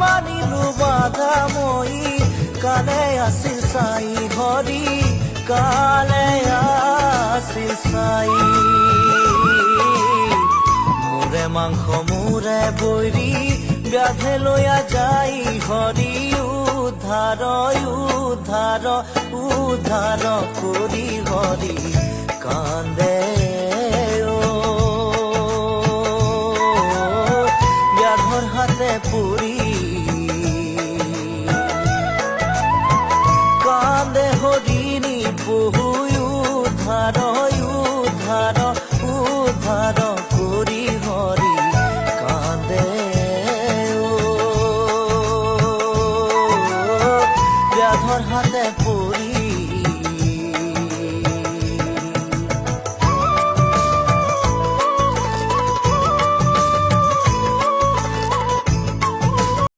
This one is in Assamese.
মানিলো বাধা মই কালে আছিল চাই হৰি কালে আছিল চাই মোৰে মাংস মোৰে বৈৰী ব্যাধে লৈয়া যাই হৰি উদ্ধাৰ উদ্ধাৰ উদ্ধাৰ কৰি হৰি কান্দে ব্যাধৰ হাতে পৰি কান্দে হৰিণী বহু উদ্ধাৰ উদ্ধাৰ উদ্ধাৰ কৰি হৰি কান্দে ব্যাধৰ হাতে পৰি